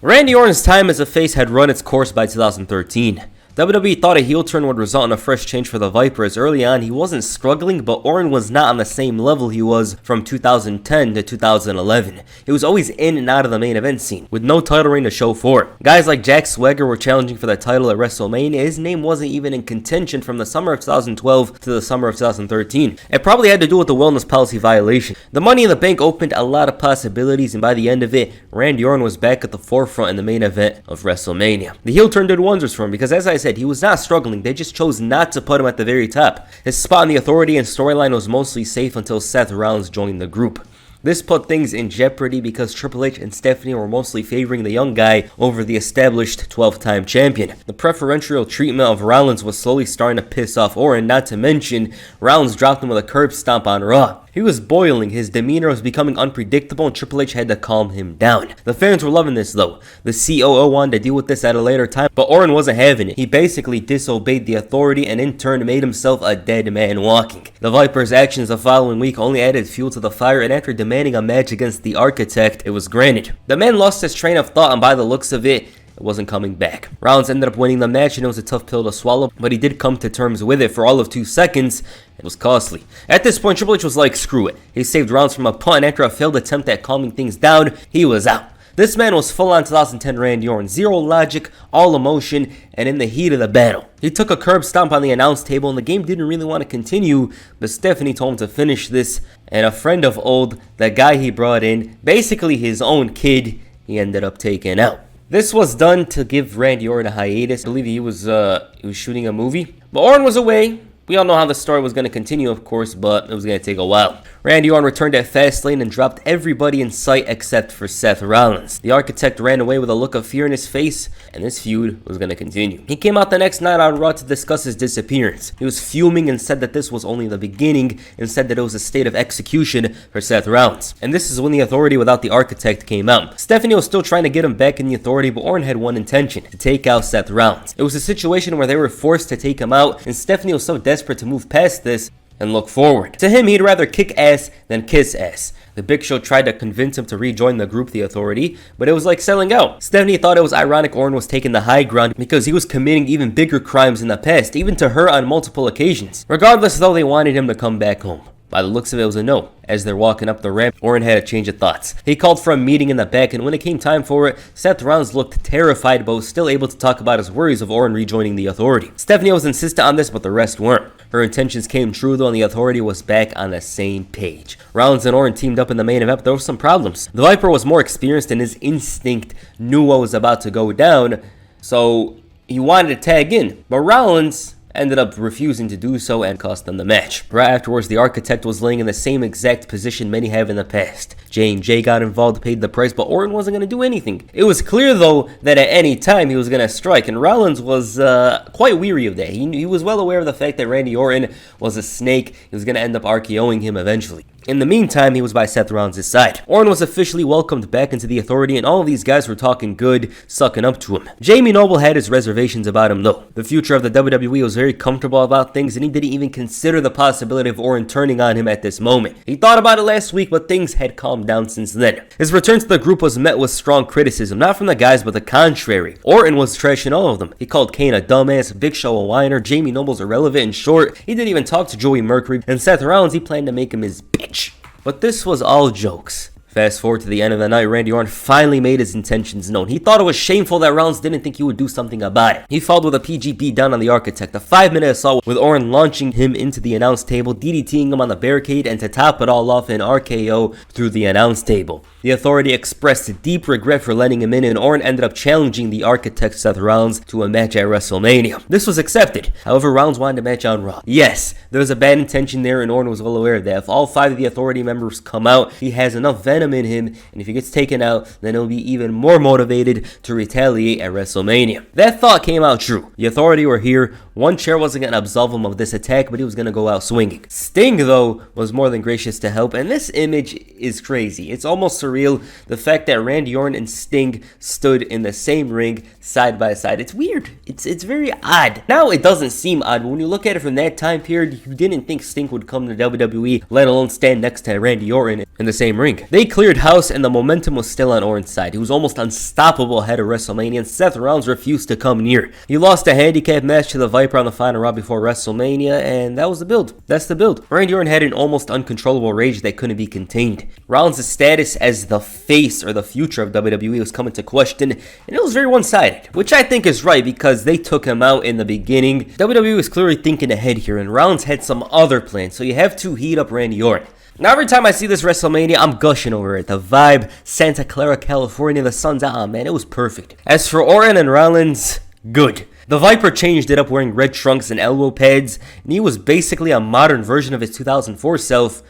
Randy Orton's time as a face had run its course by 2013. WWE thought a heel turn would result in a fresh change for the Viper, as early on he wasn't struggling, but Orton was not on the same level he was from 2010 to 2011. He was always in and out of the main event scene, with no title reign to show for it. Guys like Jack Swagger were challenging for the title at WrestleMania. His name wasn't even in contention from the summer of 2012 to the summer of 2013. It probably had to do with the wellness policy violation. The Money in the Bank opened a lot of possibilities, and by the end of it, Randy Orton was back at the forefront in the main event of WrestleMania. The heel turn did wonders for him, because as I said, he was not struggling. They just chose not to put him at the very top. His spot in the Authority and storyline was mostly safe until Seth Rollins joined the group. This put things in jeopardy because Triple H and Stephanie were mostly favoring the young guy over the established 12-time champion. The preferential treatment of Rollins was slowly starting to piss off Orton, not to mention Rollins dropped him with a curb stomp on Raw. He was boiling, his demeanor was becoming unpredictable, and Triple H had to calm him down. The fans were loving this though. The COO wanted to deal with this at a later time, but Orton wasn't having it. He basically disobeyed the Authority and in turn made himself a dead man walking. The Viper's actions the following week only added fuel to the fire, and after demanding a match against the Architect, it was granted. The man lost his train of thought, and by the looks of it, wasn't coming back. Rollins ended up winning the match, and it was a tough pill to swallow, but he did come to terms with it for all of 2 seconds. It was costly. At this point, Triple H was like, screw it. He saved Rollins from a punt, and after a failed attempt at calming things down, he was out. This man was full-on 2010 Randy Orton, zero logic, all emotion, and in the heat of the battle. He took a curb stomp on the announce table, and the game didn't really want to continue, but Stephanie told him to finish this, and a friend of old, the guy he brought in, basically his own kid, he ended up taking out. This was done to give Randy Orton a hiatus. I believe he was shooting a movie. But Orton was away. We all know how the story was going to continue, of course, but it was going to take a while. Randy Orton returned at Fastlane and dropped everybody in sight except for Seth Rollins. The Architect ran away with a look of fear in his face, and this feud was going to continue. He came out the next night on Raw to discuss his disappearance. He was fuming and said that this was only the beginning, and said that it was a state of execution for Seth Rollins. And this is when the Authority without the Architect came out. Stephanie was still trying to get him back in the Authority, but Orton had one intention: to take out Seth Rollins. It was a situation where they were forced to take him out, and Stephanie was so desperate to move past this and look forward. To him, he'd rather kick ass than kiss ass. The Big Show tried to convince him to rejoin the group, the Authority, but it was like selling out. Stephanie thought it was ironic Orton was taking the high ground because he was committing even bigger crimes in the past, even to her on multiple occasions. Regardless though, they wanted him to come back home. By the looks of it was a no. As they're walking up the ramp, Orton had a change of thoughts. He called for a meeting in the back, and when it came time for it, Seth Rollins looked terrified but was still able to talk about his worries of Orton rejoining the Authority. Stephanie was insistent on this, but the rest weren't. Her intentions came true though, and the Authority was back on the same page. Rollins and Orton teamed up in the main event, but there were some problems. The Viper was more experienced, and his instinct knew what was about to go down, so he wanted to tag in. But Rollins ended up refusing to do so and cost them the match. Right afterwards, the Architect was laying in the same exact position many have in the past. J&J got involved, paid the price, but Orton wasn't going to do anything. It was clear though that at any time he was going to strike, and Rollins was quite weary of that. He was well aware of the fact that Randy Orton was a snake. He was going to end up RKOing him eventually. In the meantime, he was by Seth Rollins' side. Orton was officially welcomed back into the Authority, and all of these guys were talking good, sucking up to him. Jamie Noble had his reservations about him though. The future of the WWE was very comfortable about things, and he didn't even consider the possibility of Orton turning on him at this moment. He thought about it last week, but things had calmed down since then. His return to the group was met with strong criticism, not from the guys, but the contrary. Orton was trashing all of them. He called Kane a dumbass, Big Show a whiner, Jamie Noble's irrelevant and short. He didn't even talk to Joey Mercury, and Seth Rollins, he planned to make him his bitch. But this was all jokes. Fast forward to the end of the night, Randy Orton finally made his intentions known. He thought it was shameful that Rollins didn't think he would do something about it. He followed with a PG beat down on the Architect, a 5-minute assault with Orton launching him into the announce table, DDTing him on the barricade, and to top it all off, an RKO through the announce table. The Authority expressed deep regret for letting him in, and Orton ended up challenging the Architect Seth Rollins to a match at WrestleMania. This was accepted. However, Rollins wanted a match on Raw. Yes, there was a bad intention there, and Orton was well aware of that. If all 5 of the Authority members come out, he has enough venom in him, and if he gets taken out, then he'll be even more motivated to retaliate at WrestleMania. That thought came out true. The Authority were here. One chair wasn't going to absolve him of this attack, but he was going to go out swinging. Sting, though, was more than gracious to help, and this image is crazy. It's almost surreal, the fact that Randy Orton and Sting stood in the same ring side by side. It's weird. It's very odd. Now it doesn't seem odd, but when you look at it from that time period, you didn't think Sting would come to WWE, let alone stand next to Randy Orton in the same ring. They cleared house and the momentum was still on Orton's side. He was almost unstoppable ahead of WrestleMania, and Seth Rollins refused to come near. He lost a handicap match to the Viper on the final Raw before WrestleMania, and that was the build. That's the build. Randy Orton had an almost uncontrollable rage that couldn't be contained. Rollins' status as the face or the future of WWE was coming to question, and it was very one-sided, which I think is right because they took him out in the beginning. WWE was clearly thinking ahead here, and Rollins had some other plans, so you have to heat up Randy Orton. Now, every time I see this WrestleMania, I'm gushing over it. The vibe, Santa Clara, California, the sun's out, man, it was perfect. As for Orton and Rollins, good. The Viper changed it up wearing red trunks and elbow pads, and he was basically a modern version of his 2004 self,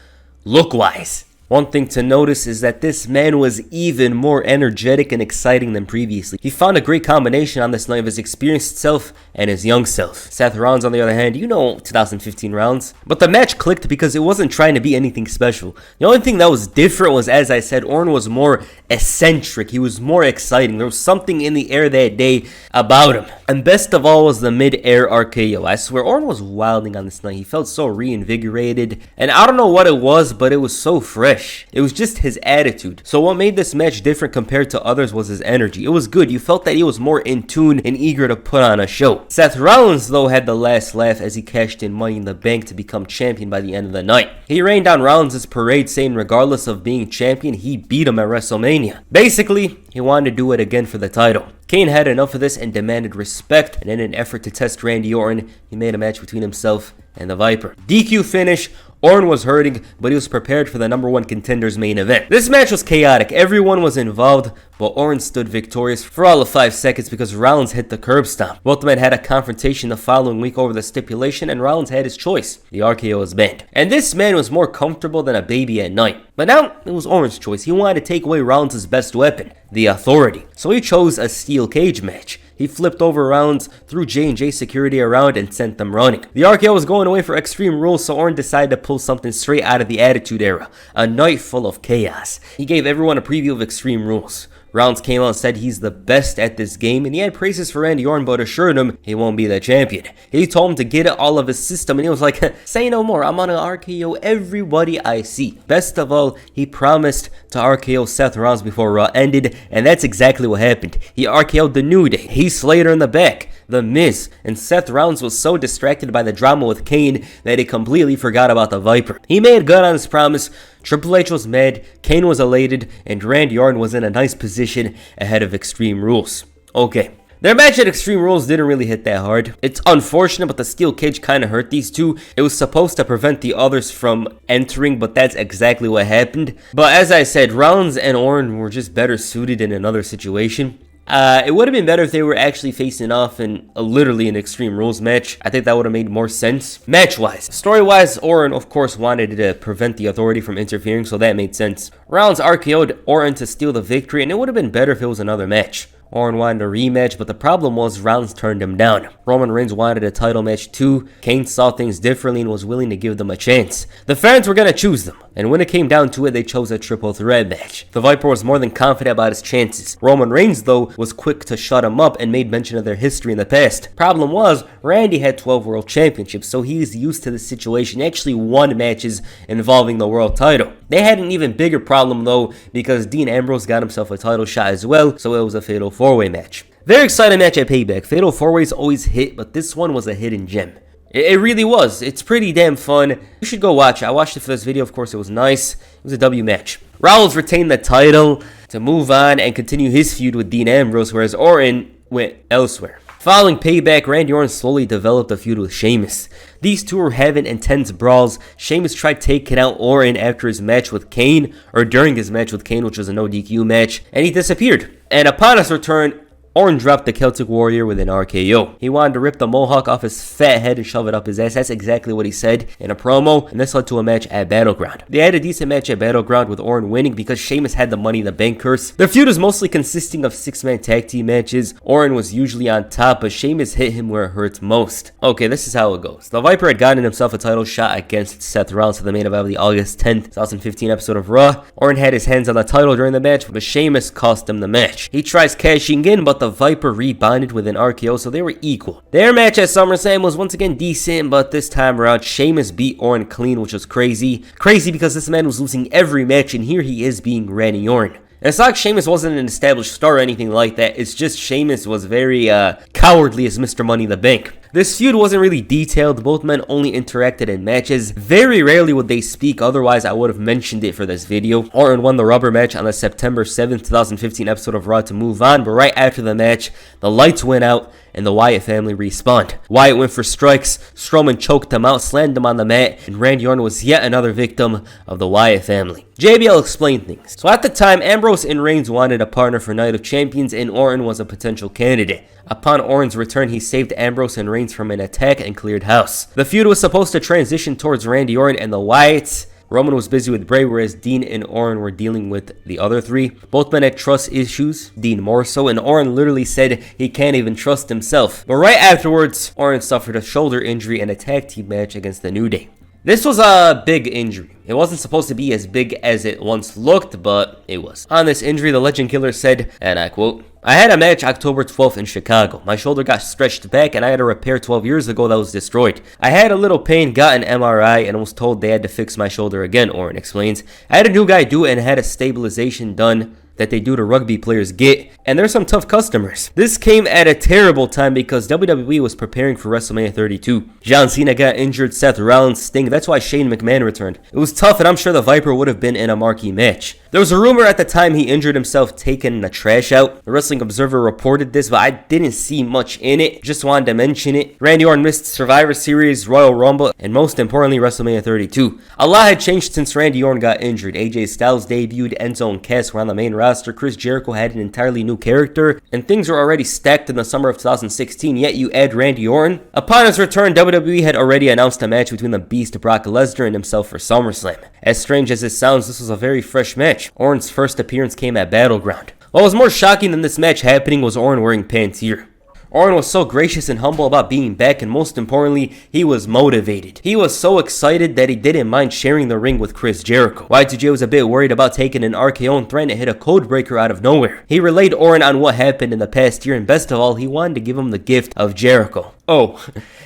look-wise. One thing to notice is that this man was even more energetic and exciting than previously. He found a great combination on this night of his experienced self and his young self. Seth Rollins, on the other hand, you know 2015 Rollins. But the match clicked because it wasn't trying to be anything special. The only thing that was different was, as I said, Orton was more eccentric. He was more exciting. There was something in the air that day about him. And best of all was the mid-air RKO. I swear, Orton was wilding on this night. He felt so reinvigorated. And I don't know what it was, but it was so fresh. It was just his attitude. So what made this match different compared to others was his energy. It was good. You felt that he was more in tune and eager to put on a show. Seth Rollins, though, had the last laugh as he cashed in Money in the Bank to become champion by the end of the night. He rained on Rollins' parade, saying regardless of being champion, he beat him at WrestleMania. Basically, he wanted to do it again for the title. Kane had enough of this and demanded respect, and in an effort to test Randy Orton, he made a match between himself and the Viper. DQ finish. Orton was hurting, but he was prepared for the #1 contender's main event. This match was chaotic. Everyone was involved, but Orton stood victorious for all of 5 seconds because Rollins hit the curb stomp. Both men had a confrontation the following week over the stipulation, and Rollins had his choice. The RKO was banned. And this man was more comfortable than a baby at night. But now, it was Orton's choice. He wanted to take away Rollins' best weapon, the authority. So he chose a steel cage match. He flipped over Rollins, threw J&J security around, and sent them running. The RKO was going away for Extreme Rules, so Orton decided to pull something straight out of the Attitude Era. A night full of chaos. He gave everyone a preview of Extreme Rules. Rollins came out and said he's the best at this game, and he had praises for Randy Orton, but assured him he won't be the champion. He told him to get it all of his system, and he was like, say no more, I'm gonna RKO everybody I see. Best of all, he promised to RKO Seth Rollins before Raw ended, and that's exactly what happened. He RKO'd the New Day, Heath Slater in the back, The Miz, and Seth Rollins was so distracted by the drama with Kane that he completely forgot about the Viper. He made good on his promise. Triple H was mad, Kane was elated, and Randy Orton was in a nice position ahead of Extreme Rules. Okay. Their match at Extreme Rules didn't really hit that hard. It's unfortunate, but the steel cage kind of hurt these two. It was supposed to prevent the others from entering, but that's exactly what happened. But as I said, Rollins and Orton were just better suited in another situation. It would have been better if they were actually facing off in literally an Extreme Rules match. I think that would have made more sense. Match-wise. Story-wise, Orton, of course, wanted to prevent the Authority from interfering, so that made sense. Rollins RKO'd Orton to steal the victory, and it would have been better if it was another match. Orton wanted a rematch, but the problem was Rollins turned him down. Roman Reigns wanted a title match too. Kane saw things differently and was willing to give them a chance. The fans were going to choose them, and when it came down to it, they chose a triple threat match. The Viper was more than confident about his chances. Roman Reigns, though, was quick to shut him up and made mention of their history in the past. Problem was, Randy had 12 world championships, so he was used to the situation. He actually won matches involving the world title. They had an even bigger problem, though, because Dean Ambrose got himself a title shot as well, so it was a fatal 4-way match. Very exciting match at Payback. Fatal 4-ways always hit, but this one was a hidden gem. It really was. It's pretty damn fun. You should go watch it. I watched it for this video. Of course, it was nice. It was a W match. Rollins retained the title to move on and continue his feud with Dean Ambrose, whereas Orton went elsewhere. Following Payback, Randy Orton slowly developed a feud with Sheamus. These two were having intense brawls. Sheamus tried taking out Orton after his match with Kane, or during his match with Kane, which was a no DQ match, and he disappeared. And upon his return, Orton dropped the Celtic Warrior with an RKO. He wanted to rip the mohawk off his fat head and shove it up his ass. That's exactly what he said in a promo, and this led to a match at Battleground. They had a decent match at Battleground with Orton winning because Sheamus had the Money in the Bank curse. Their feud was mostly consisting of 6-man tag team matches. Orton was usually on top, but Sheamus hit him where it hurts most. Okay, this is how it goes. The Viper had gotten himself a title shot against Seth Rollins for the main event of the August 10th, 2015 episode of Raw. Orton had his hands on the title during the match, but Sheamus cost him the match. He tries cashing in, but the Viper rebonded with an RKO, so they were equal. Their match at SummerSlam was once again decent, but this time around, Sheamus beat Orton clean, which was crazy. Crazy because this man was losing every match, and here he is being Randy Orton. And it's not like Sheamus wasn't an established star or anything like that, it's just Sheamus was very cowardly as Mr. Money in the Bank. This feud wasn't really detailed, both men only interacted in matches. Very rarely would they speak, otherwise I would have mentioned it for this video. Orton won the rubber match on the September 7th, 2015 episode of Raw to move on, but right after the match, the lights went out and the Wyatt family respawned. Wyatt went for strikes, Strowman choked him out, slammed him on the mat, and Randy Orton was yet another victim of the Wyatt family. JBL explained things. So at the time, Ambrose and Reigns wanted a partner for Night of Champions, and Orton was a potential candidate. Upon Orton's return, he saved Ambrose and Reigns from an attack and cleared house. The feud was supposed to transition towards Randy Orton and the Wyatts. Roman was busy with Bray, whereas Dean and Orton were dealing with the other three. Both men had trust issues, Dean more so, and Orton literally said he can't even trust himself. But right afterwards, Orton suffered a shoulder injury in a tag team match against the New Day. This was a big injury. It wasn't supposed to be as big as it once looked, but it was. On this injury, the Legend Killer said, and I quote, "I had a match October 12th in Chicago. My shoulder got stretched back and I had a repair 12 years ago that was destroyed. I had a little pain, got an MRI, and was told they had to fix my shoulder again," Orton explains. "I had a new guy do it and had a stabilization done that they do to rugby players get, and there's some tough customers. This came at a terrible time because WWE was preparing for WrestleMania 32. John Cena got injured, Seth Rollins, Sting, that's why Shane McMahon returned. It was tough, and I'm sure the Viper would have been in a marquee match. There was a rumor at the time he injured himself taking the trash out. The Wrestling Observer reported this, but I didn't see much in it. Just wanted to mention it. Randy Orton missed Survivor Series, Royal Rumble, and most importantly, WrestleMania 32. A lot had changed since Randy Orton got injured. AJ Styles debuted, Enzo and Cass were on the main roster, Chris Jericho had an entirely new character, and things were already stacked in the summer of 2016, yet you add Randy Orton. Upon his return, WWE had already announced a match between the Beast, Brock Lesnar, and himself for SummerSlam. As strange as it sounds, this was a very fresh match. Orton's first appearance came at Battleground. What was more shocking than this match happening was Orton wearing pants here. Orton was so gracious and humble about being back, and most importantly, he was motivated. He was so excited that he didn't mind sharing the ring with Chris Jericho. Y2J was a bit worried about taking an RKO and threatened to hit a code breaker out of nowhere. He relayed Orton on what happened in the past year, and best of all, he wanted to give him the gift of Jericho. Oh,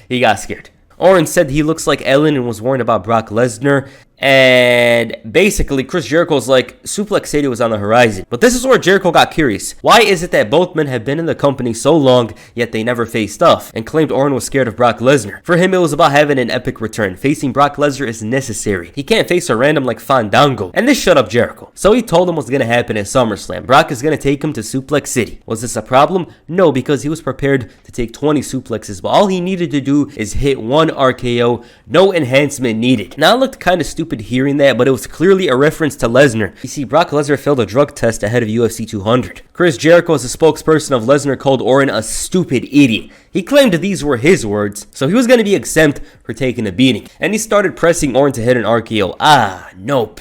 he got scared. Orton said he looks like Ellen and was worried about Brock Lesnar. And basically, Chris Jericho's like, Suplex City was on the horizon. But this is where Jericho got curious. Why is it that both men have been in the company so long, yet they never faced off? And claimed Orton was scared of Brock Lesnar. For him, it was about having an epic return. Facing Brock Lesnar is necessary. He can't face a random like Fandango. And this shut up Jericho. So he told him what's gonna happen at SummerSlam. Brock is gonna take him to Suplex City. Was this a problem? No, because he was prepared to take 20 suplexes, but all he needed to do is hit one RKO. No enhancement needed. Now it looked kind of stupid hearing that, but it was clearly a reference to Lesnar. You see, Brock Lesnar failed a drug test ahead of UFC 200. Chris Jericho, as a spokesperson of Lesnar, called Orton a stupid idiot. He claimed these were his words, so he was going to be exempt for taking a beating. And he started pressing Orton to hit an RKO. Nope.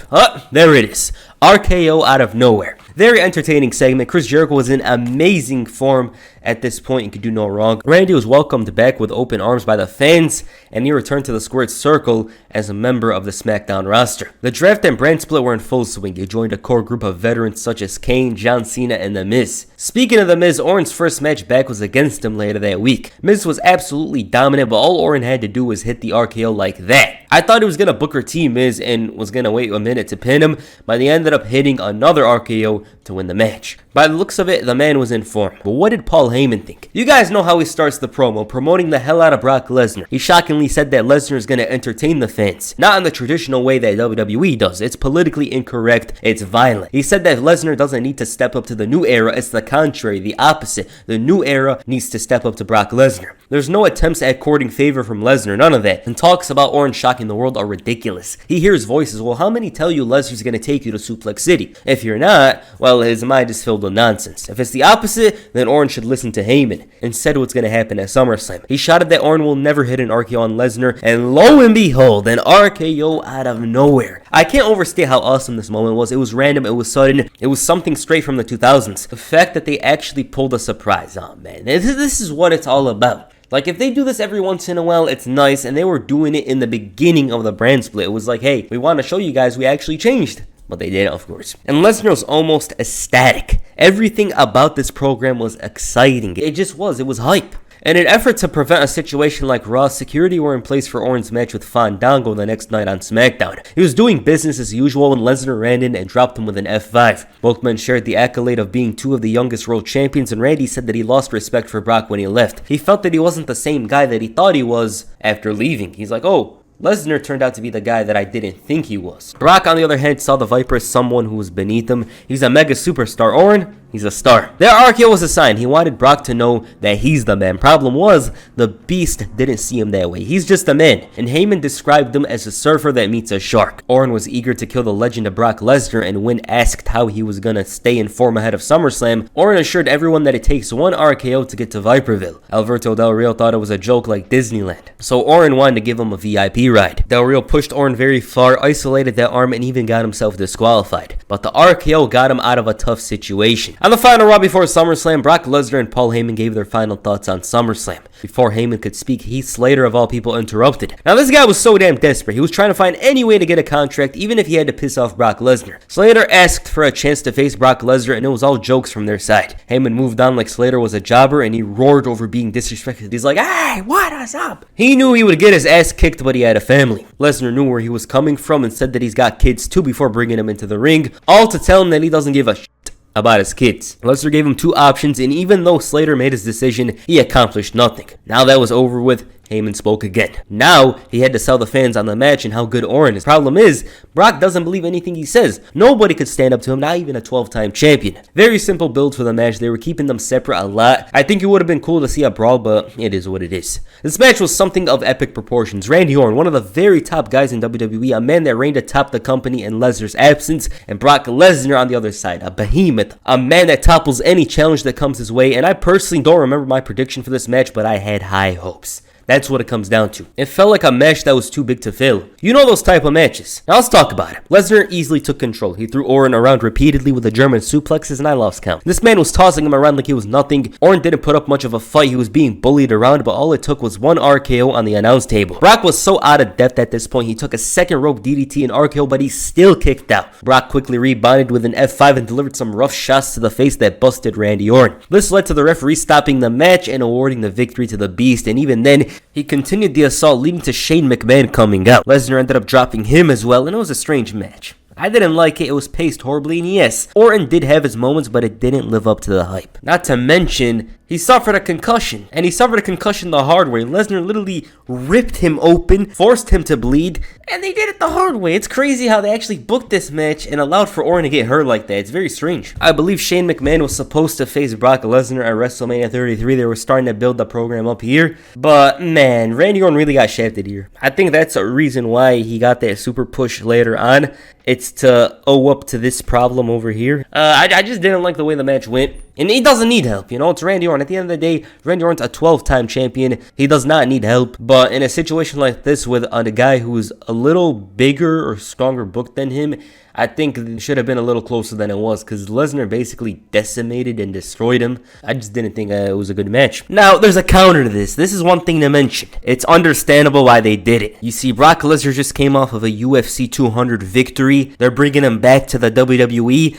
There it is. RKO out of nowhere. Very entertaining segment. Chris Jericho was in amazing form at this point and could do no wrong. Randy was welcomed back with open arms by the fans, and he returned to the squared circle as a member of the SmackDown roster. The draft and brand split were in full swing. He joined a core group of veterans such as Kane, John Cena, and The Miz. Speaking of The Miz, Orton's first match back was against him later that week. Miz was absolutely dominant, but all Orton had to do was hit the RKO like that. I thought he was going to Booker T Miz and was going to wait a minute to pin him, but he ended up hitting another RKO to win the match. By the looks of it, the man was in form. But what did Paul Heyman think? You guys know how he starts the promo, promoting the hell out of Brock Lesnar. He shockingly said that Lesnar is going to entertain the fans, not in the traditional way that WWE does. It's politically incorrect, it's violent. He said that Lesnar doesn't need to step up to the new era, it's the contrary, the opposite. The new era needs to step up to Brock Lesnar. There's no attempts at courting favor from Lesnar, none of that. And talks about Orton shocking the world are ridiculous. He hears voices, well, how many tell you Lesnar's going to take you to Suplex City? If you're not, well, his mind is filled with nonsense. If it's the opposite, then Orton should listen to Heyman and said what's going to happen at SummerSlam. He shouted that Orton will never hit an RKO on Lesnar, and lo and behold, an RKO out of nowhere. I can't overstate how awesome this moment was. It was random, it was sudden, it was something straight from the 2000s. The fact that they actually pulled a surprise, oh man, this is what it's all about. Like, if they do this every once in a while, it's nice, and they were doing it in the beginning of the brand split. It was like, hey, we want to show you guys we actually changed. But they didn't, of course. And Lesnar was almost ecstatic. Everything about this program was exciting. It just was. It was hype. In an effort to prevent a situation like Raw, security were in place for Orton's match with Fandango the next night on SmackDown. He was doing business as usual when Lesnar ran in and dropped him with an F5. Both men shared the accolade of being two of the youngest world champions, and Randy said that he lost respect for Brock when he left. He felt that he wasn't the same guy that he thought he was after leaving. He's like, oh, Lesnar turned out to be the guy that I didn't think he was. Brock, on the other hand, saw the Viper as someone who was beneath him. He's a mega superstar. Orton, he's a star. Their RKO was a sign. He wanted Brock to know that he's the man. Problem was, the Beast didn't see him that way. He's just a man. And Heyman described him as a surfer that meets a shark. Orton was eager to kill the legend of Brock Lesnar, and when asked how he was gonna stay in form ahead of SummerSlam, Orton assured everyone that it takes one RKO to get to Viperville. Alberto Del Rio thought it was a joke like Disneyland. So Orton wanted to give him a VIP ride. Del Rio pushed Orton very far, isolated that arm, and even got himself disqualified. But the RKO got him out of a tough situation. On the final Raw before SummerSlam, Brock Lesnar and Paul Heyman gave their final thoughts on SummerSlam. Before Heyman could speak, Heath Slater, of all people, interrupted. Now this guy was so damn desperate. He was trying to find any way to get a contract, even if he had to piss off Brock Lesnar. Slater asked for a chance to face Brock Lesnar, and it was all jokes from their side. Heyman moved on like Slater was a jobber, and he roared over being disrespected. He's like, hey, what is up? He knew he would get his ass kicked, but he had a family. Lesnar knew where he was coming from and said that he's got kids too before bringing him into the ring, all to tell him that he doesn't give a shit about his kids. Lesnar gave him two options, and even though Slater made his decision, he accomplished nothing. Now that was over with, Heyman spoke again. Now, he had to sell the fans on the match and how good Orton is. Problem is, Brock doesn't believe anything he says. Nobody could stand up to him, not even a 12-time champion. Very simple build for the match. They were keeping them separate a lot. I think it would have been cool to see a brawl, but it is what it is. This match was something of epic proportions. Randy Orton, one of the very top guys in WWE, a man that reigned atop the company in Lesnar's absence, and Brock Lesnar on the other side, a behemoth, a man that topples any challenge that comes his way, and I personally don't remember my prediction for this match, but I had high hopes. That's what it comes down to. It felt like a match that was too big to fail. You know those type of matches. Now let's talk about it. Lesnar easily took control. He threw Orton around repeatedly with the German suplexes, and I lost count. This man was tossing him around like he was nothing. Orton didn't put up much of a fight. He was being bullied around, but all it took was one RKO on the announce table. Brock was so out of depth at this point, he took a second rope DDT and RKO, but he still kicked out. Brock quickly rebounded with an F5 and delivered some rough shots to the face that busted Randy Orton. This led to the referee stopping the match and awarding the victory to the Beast, and even then, he continued the assault, leading to Shane McMahon coming out. Lesnar ended up dropping him as well, and it was a strange match. I didn't like it. It was paced horribly, and yes, Orton did have his moments, but it didn't live up to the hype. Not to mention, he suffered a concussion, and he suffered a concussion the hard way. Lesnar literally ripped him open, forced him to bleed, and they did it the hard way. It's crazy how they actually booked this match and allowed for Orton to get hurt like that. It's very strange. I believe Shane McMahon was supposed to face Brock Lesnar at WrestleMania 33. They were starting to build the program up here, but man, Randy Orton really got shafted here. I think that's a reason why he got that super push later on. It's to owe up to this problem over here. I just didn't like the way the match went. And he doesn't need help, you know, it's Randy Orton. At the end of the day, Randy Orton's a 12-time champion. He does not need help. But in a situation like this with a guy who's a little bigger or stronger booked than him, I think it should have been a little closer than it was, because Lesnar basically decimated and destroyed him. I just didn't think it was a good match. Now, there's a counter to this. This is one thing to mention. It's understandable why they did it. You see, Brock Lesnar just came off of a UFC 200 victory. They're bringing him back to the WWE.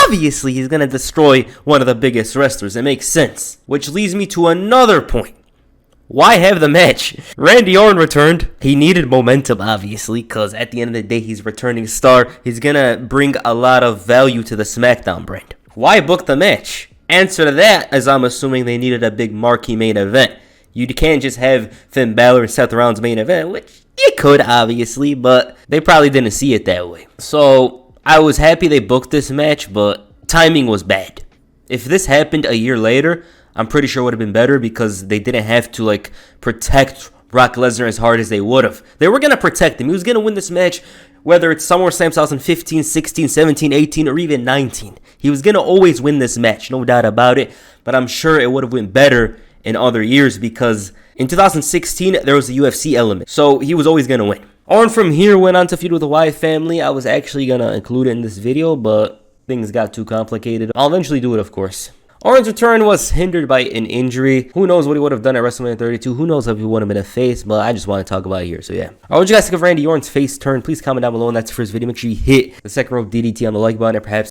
Obviously, he's going to destroy one of the biggest wrestlers. It makes sense. Which leads me to another point. Why have the match? Randy Orton returned. He needed momentum, obviously, because at the end of the day, he's returning star. He's going to bring a lot of value to the SmackDown brand. Why book the match? Answer to that is I'm assuming they needed a big marquee main event. You can't just have Finn Balor and Seth Rollins main event, which you could, obviously, but they probably didn't see it that way. So I was happy they booked this match, but timing was bad. If this happened a year later, I'm pretty sure it would have been better, because they didn't have to protect Brock Lesnar as hard as they would have. They were going to protect him. He was going to win this match, whether it's SummerSlam 2015, 16, 17, 18, or even 19. He was going to always win this match, no doubt about it. But I'm sure it would have went better in other years, because in 2016, there was a UFC element. So he was always going to win. Orton from here went on to feud with the Wyatt family. I was actually going to include it in this video, but things got too complicated. I'll eventually do it, of course. Orton's return was hindered by an injury. Who knows what he would have done at WrestleMania 32? Who knows if he would have been a face? But I just want to talk about it here. So yeah. Alright, what you guys think of Randy Orton's face turn? Please comment down below. And that's the first video. Make sure you hit the second row DDT on the like button, and perhaps